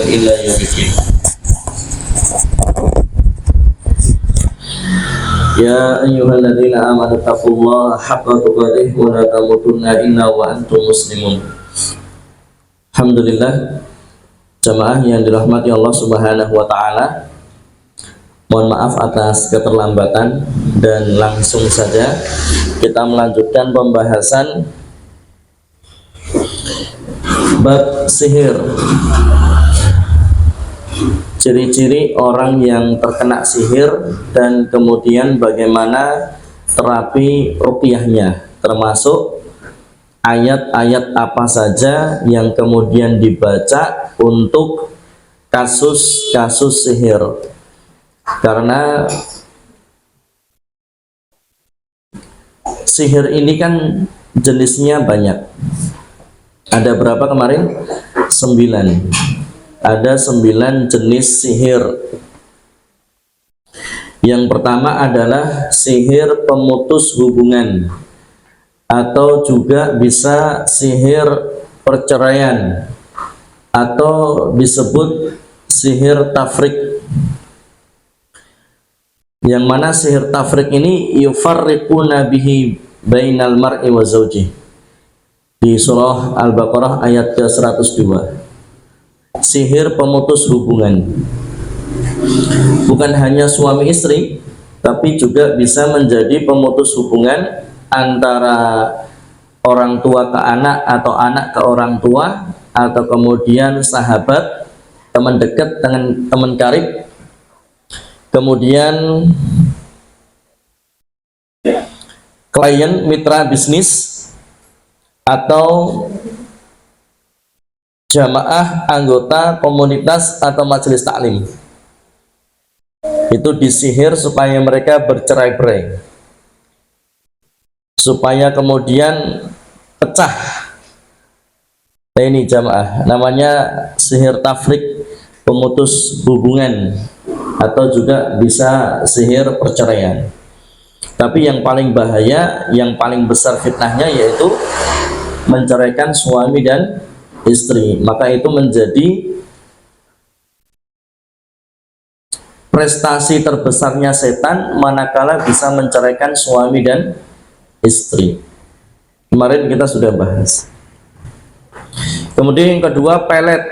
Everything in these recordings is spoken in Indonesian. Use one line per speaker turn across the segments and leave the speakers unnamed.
ila yaumiddin. Ya ayyuhalladzina amanu taqullaha haqqa tuqatih wa la tamutunna illa wa antum muslimun. Alhamdulillah, jamaah yang dirahmati Allah Subhanahu wa taala. Mohon maaf atas keterlambatan dan langsung saja kita melanjutkan pembahasan bab sihir. Ciri-ciri orang yang terkena sihir dan kemudian bagaimana terapi ruqyahnya, termasuk ayat-ayat apa saja yang kemudian dibaca untuk kasus-kasus sihir. Karena sihir ini kan jenisnya banyak. Ada berapa kemarin? 9. Ada 9 jenis sihir. Yang pertama adalah sihir pemutus hubungan, atau juga bisa sihir perceraian, atau disebut sihir tafrik. Yang mana sihir tafrik ini yufarriquna bihi bainal mar'i wa zawjih, di surah Al-Baqarah ayat ke-102. Sihir pemutus hubungan, bukan hanya suami istri, tapi juga bisa menjadi pemutus hubungan antara orang tua ke anak, atau anak ke orang tua, atau kemudian sahabat, teman dekat dengan teman karib, kemudian klien, mitra bisnis, atau jamaah, anggota komunitas atau majelis taklim. Itu disihir supaya mereka bercerai-berai, supaya kemudian pecah. Nah, ini jamaah, namanya sihir tafrik, pemutus hubungan, atau juga bisa sihir perceraian. Tapi yang paling bahaya, yang paling besar fitnahnya, yaitu menceraikan suami dan istri. Maka itu menjadi prestasi terbesarnya setan manakala bisa menceraikan suami dan istri. Kemarin kita sudah bahas. Kemudian yang kedua, pelet.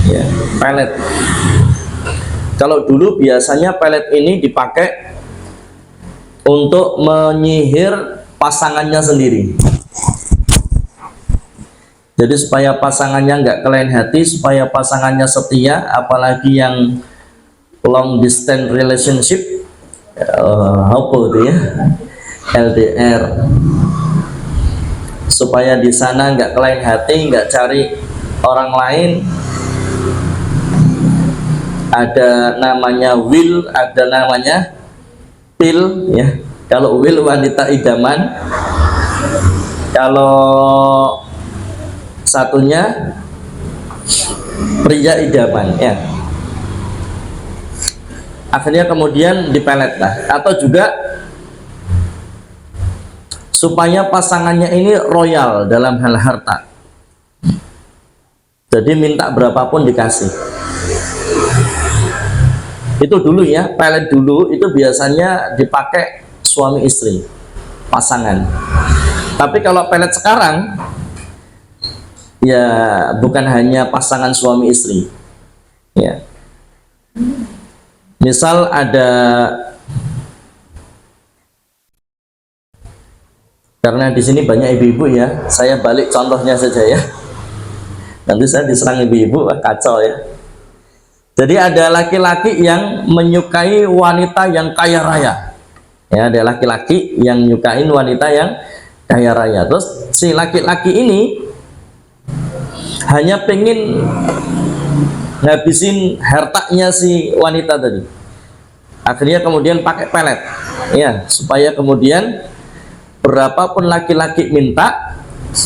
Ya, pelet. Kalau dulu biasanya pelet ini dipakai untuk menyihir pasangannya sendiri. Jadi supaya pasangannya nggak kelain hati, supaya pasangannya setia, apalagi yang long distance relationship, apa itu ya, LDR, supaya di sana nggak kelain hati, nggak cari orang lain. Ada namanya will, ada namanya pil, ya. Kalau will wanita idaman, kalau satunya pria idaman, ya. Akhirnya kemudian dipelet lah. Atau juga supaya pasangannya ini royal dalam hal harta, jadi minta berapapun dikasih. Itu dulu ya, pelet dulu itu biasanya dipakai suami istri, pasangan. Tapi kalau pelet sekarang, ya bukan hanya pasangan suami istri, ya. Misal ada, karena di sini banyak ibu-ibu ya, saya balik contohnya saja ya. Nanti saya diserang ibu-ibu, kacau ya. Jadi ada laki-laki yang menyukai wanita yang kaya raya, ya. Ada laki-laki yang nyukain wanita yang kaya raya. Terus si laki-laki ini hanya pengen ngabisin hartanya si wanita tadi. Akhirnya kemudian pakai pelet, ya, supaya kemudian berapapun laki-laki minta,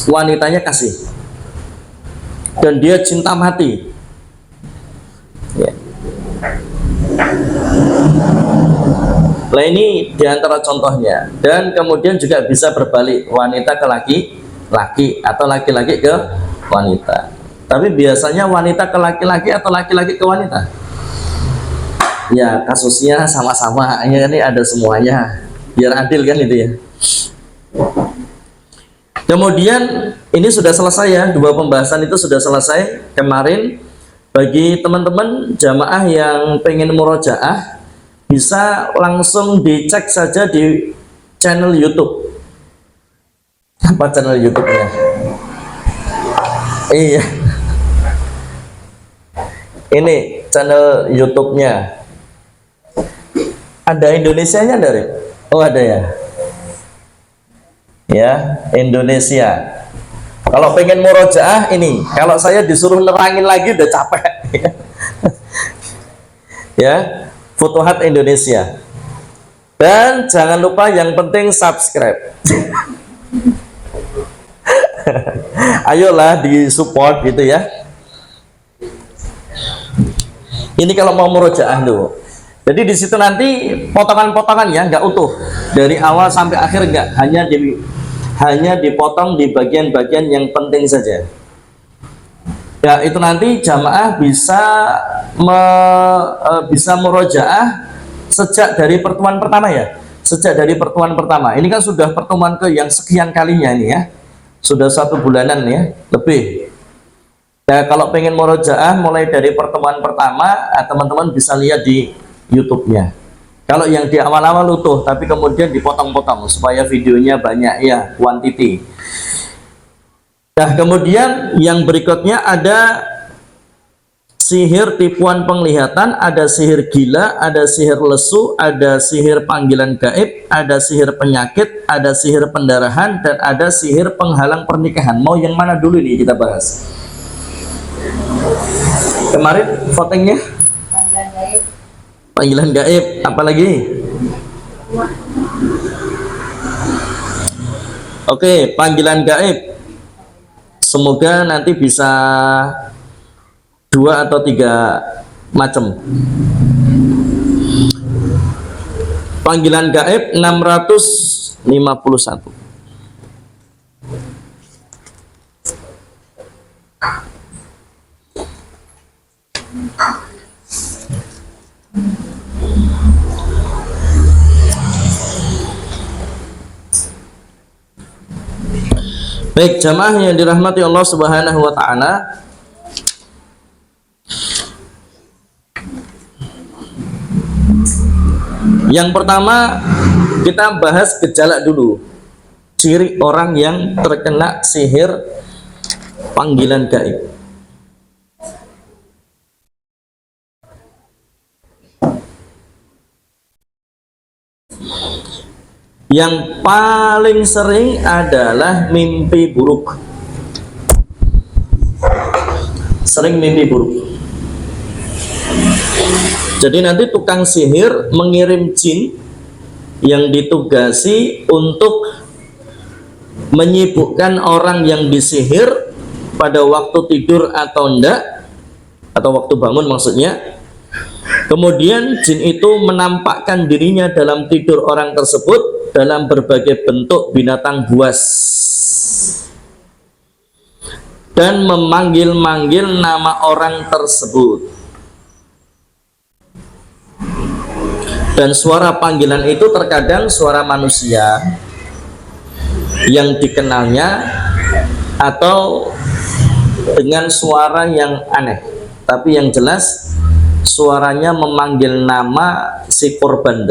wanitanya kasih, dan dia cinta mati, ya. Nah, ini diantara contohnya. Dan kemudian juga bisa berbalik, wanita ke laki-laki atau laki-laki ke wanita. Tapi biasanya wanita ke laki-laki atau laki-laki ke wanita? Ya, kasusnya sama-sama. Ini ada semuanya. Biar adil kan itu ya. Kemudian ini sudah selesai ya, 2 pembahasan itu sudah selesai kemarin. Bagi teman-teman jamaah yang pengen murojaah, bisa langsung dicek saja di channel YouTube. Apa channel YouTube-nya? Iya, ini channel YouTube-nya. Ada Indonesianya dari? Oh ada ya. Ya, Indonesia. Kalau pengen murojaah ini, kalau saya disuruh nerangin lagi udah capek. Ya, Futuhat Indonesia. Dan jangan lupa yang penting subscribe. Ayolah disupport gitu ya. Ini kalau mau murojaah tuh. Jadi di situ nanti potongan-potongan ya, nggak utuh dari awal sampai akhir, nggak, hanya dipotong di bagian-bagian yang penting saja. Ya, itu nanti jamaah bisa murojaah sejak dari pertemuan pertama ya. Sejak dari pertemuan pertama. Ini kan sudah pertemuan ke yang sekian kalinya ini ya. Sudah 1 bulanan ya, lebih. Nah, kalau pengen murojaah mulai dari pertemuan pertama, teman-teman bisa lihat di YouTube-nya. Kalau yang di awal-awal utuh, tapi kemudian dipotong-potong supaya videonya banyak ya, quantity. Nah, kemudian yang berikutnya ada sihir tipuan penglihatan, ada sihir gila, ada sihir lesu, ada sihir panggilan gaib, ada sihir penyakit, ada sihir pendarahan, dan ada sihir penghalang pernikahan. Mau yang mana dulu nih kita bahas? Kemarin votingnya panggilan gaib, apalagi? Oke, panggilan gaib. Semoga nanti bisa 2 atau 3 macam. Panggilan gaib 651. Baik, jamaah yang dirahmati Allah Subhanahu wa taala. Yang pertama kita bahas gejala dulu. Ciri orang yang terkena sihir panggilan gaib. Yang paling sering adalah mimpi buruk. Sering mimpi buruk. Jadi nanti tukang sihir mengirim jin yang ditugasi untuk menyibukkan orang yang disihir pada waktu tidur atau enggak, atau waktu bangun maksudnya. Kemudian jin itu menampakkan dirinya dalam tidur orang tersebut dalam berbagai bentuk binatang buas dan memanggil-manggil nama orang tersebut. Dan suara panggilan itu terkadang suara manusia yang dikenalnya atau dengan suara yang aneh, tapi yang jelas suaranya memanggil nama si korban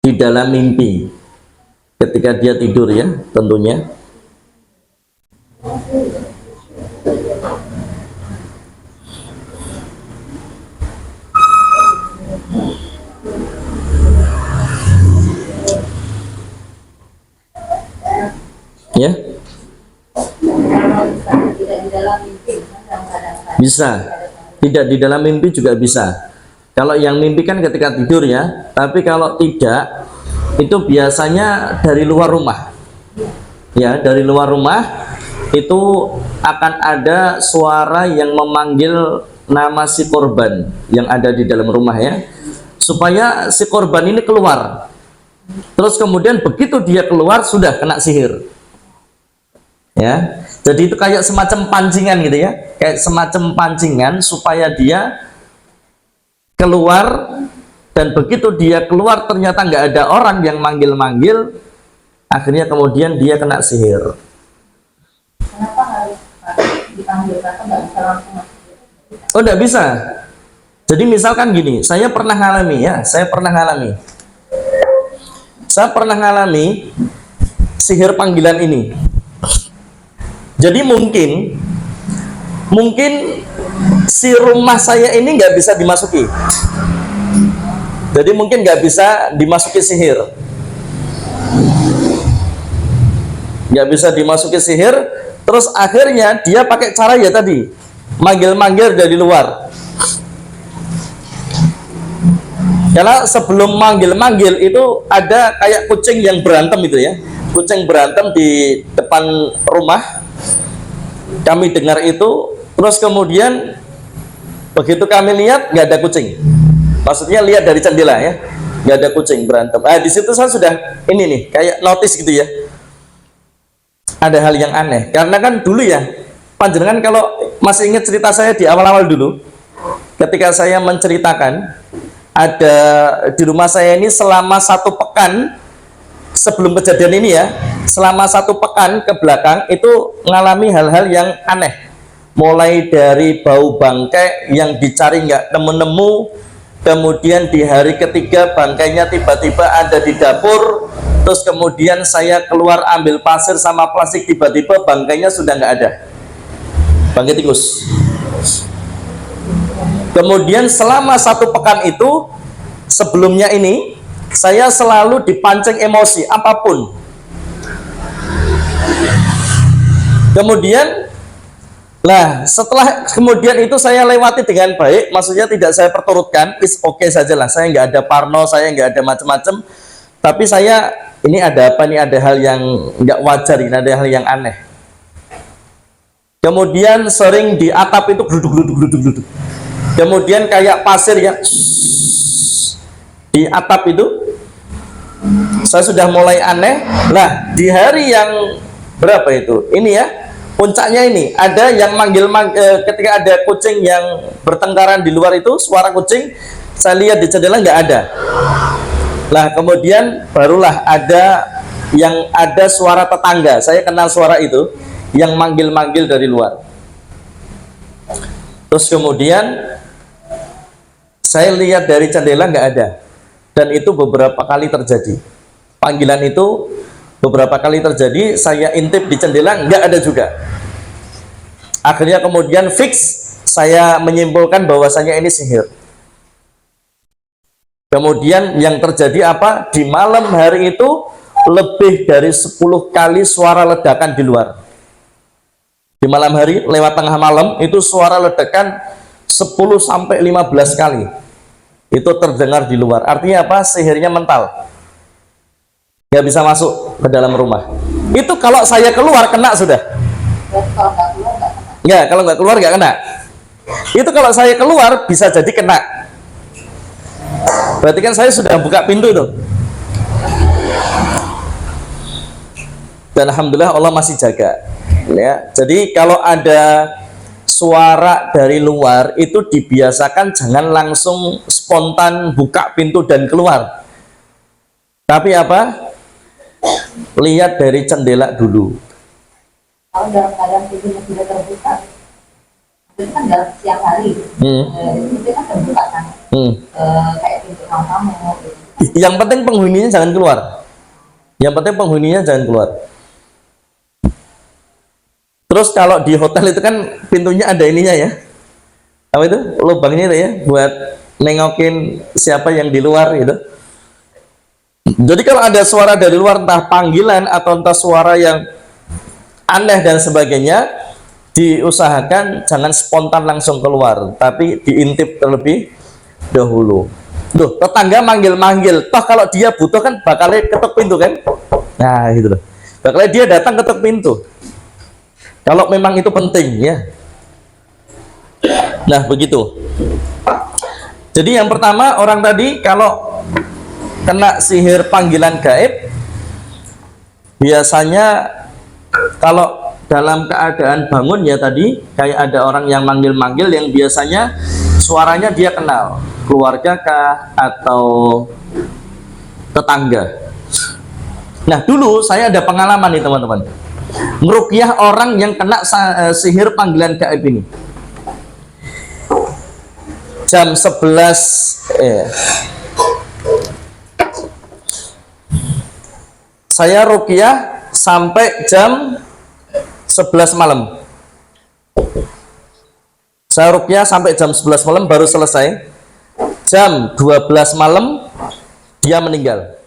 di dalam mimpi ketika dia tidur ya, tentunya. Ya, bisa, tidak di dalam mimpi juga bisa. Kalau yang mimpi kan ketika tidur ya, tapi kalau tidak itu biasanya dari luar rumah ya, dari luar rumah itu akan ada suara yang memanggil nama si korban yang ada di dalam rumah ya, supaya si korban ini keluar. Terus kemudian begitu dia keluar sudah kena sihir ya. Jadi itu kayak semacam pancingan gitu ya, kayak semacam pancingan supaya dia keluar, dan begitu dia keluar ternyata nggak ada orang yang manggil-manggil, akhirnya kemudian dia kena sihir.
Kenapa harus dipanggil? Kenapa nggak bisa langsung masuk?
Oh, nggak bisa. Jadi misalkan gini, saya pernah ngalami sihir panggilan ini. Jadi mungkin si rumah saya ini nggak bisa dimasuki. Jadi mungkin nggak bisa dimasuki sihir. Nggak bisa dimasuki sihir, terus akhirnya dia pakai cara ya tadi, manggil-manggil dari luar. Karena sebelum manggil-manggil itu ada kayak kucing yang berantem itu ya, kucing berantem di depan rumah. Kami dengar itu, terus kemudian begitu kami lihat nggak ada kucing. Maksudnya lihat dari jendela ya, nggak ada kucing berantem. Di situ saya sudah ini nih kayak notice gitu ya. Ada hal yang aneh, karena kan dulu ya, panjenengan kalau masih ingat cerita saya di awal-awal dulu, ketika saya menceritakan ada di rumah saya ini selama 1 pekan sebelum kejadian ini ya, selama 1 pekan ke belakang itu mengalami hal-hal yang aneh, mulai dari bau bangkai yang dicari nggak nemu-nemu, kemudian di hari ketiga bangkainya tiba-tiba ada di dapur, terus kemudian saya keluar ambil pasir sama plastik, tiba-tiba bangkainya sudah nggak ada, bangkai tikus. Kemudian selama 1 pekan itu sebelumnya ini saya selalu dipancing emosi apapun. Kemudian setelah kemudian itu saya lewati dengan baik, maksudnya tidak saya perturutkan, is oke sajalah, saya nggak ada parno, saya nggak ada macam-macam, tapi saya ini ada apa, ini ada hal yang nggak wajar, ini ada hal yang aneh. Kemudian sering di atap itu gluduk. Kemudian kayak pasir ya di atap itu, saya sudah mulai aneh. Di hari yang berapa itu? Ini ya, puncaknya ini ada yang ketika ada kucing yang bertengkaran di luar itu, suara kucing, saya lihat di jendela nggak ada. Kemudian barulah ada suara tetangga, saya kenal suara itu, yang manggil-manggil dari luar. Terus kemudian saya lihat dari jendela nggak ada, dan itu beberapa kali terjadi. Panggilan itu beberapa kali terjadi, saya intip di jendela nggak ada juga. Akhirnya kemudian fix, saya menyimpulkan bahwasanya ini sihir. Kemudian yang terjadi apa? Di malam hari itu lebih dari 10 kali suara ledakan di luar. Di malam hari lewat tengah malam itu suara ledakan 10 sampai 15 kali itu terdengar di luar. Artinya apa? Sihirnya mental, nggak bisa masuk ke dalam rumah. Itu kalau saya keluar kena sudah. Kalau nggak keluar nggak kena. Itu kalau saya keluar bisa jadi kena. Berarti kan saya sudah buka pintu itu. Dan alhamdulillah Allah masih jaga. Ya, jadi kalau ada suara dari luar itu dibiasakan jangan langsung spontan buka pintu dan keluar, tapi apa, lihat dari jendela dulu.
Kalau dalam keadaan pintunya sudah terbuka, itu kan dalam siang hari, itu kan terbuka kan, kayak pintu kamu.
Yang penting penghuninya jangan keluar. Terus kalau di hotel itu kan pintunya ada ininya ya, apa itu, lubangnya itu ya, buat nengokin siapa yang di luar gitu. Jadi kalau ada suara dari luar, entah panggilan atau entah suara yang aneh dan sebagainya, diusahakan jangan spontan langsung keluar, tapi diintip terlebih dahulu. Tetangga manggil-manggil, toh kalau dia butuh kan bakalnya ketuk pintu kan, gitu loh, bakalnya dia datang ketuk pintu kalau memang itu penting ya. Begitu. Jadi yang pertama, orang tadi kalau kena sihir panggilan gaib, biasanya kalau dalam keadaan bangun ya tadi, kayak ada orang yang manggil-manggil yang biasanya suaranya dia kenal, keluarga kah atau tetangga. Nah, dulu saya ada pengalaman nih teman-teman, ngeruqyah orang yang kena sihir panggilan gaib ini. Jam 11 saya ruqyah sampai jam 11 malam. Saya ruqyah sampai jam 11 malam baru selesai. Jam 12 malam dia meninggal.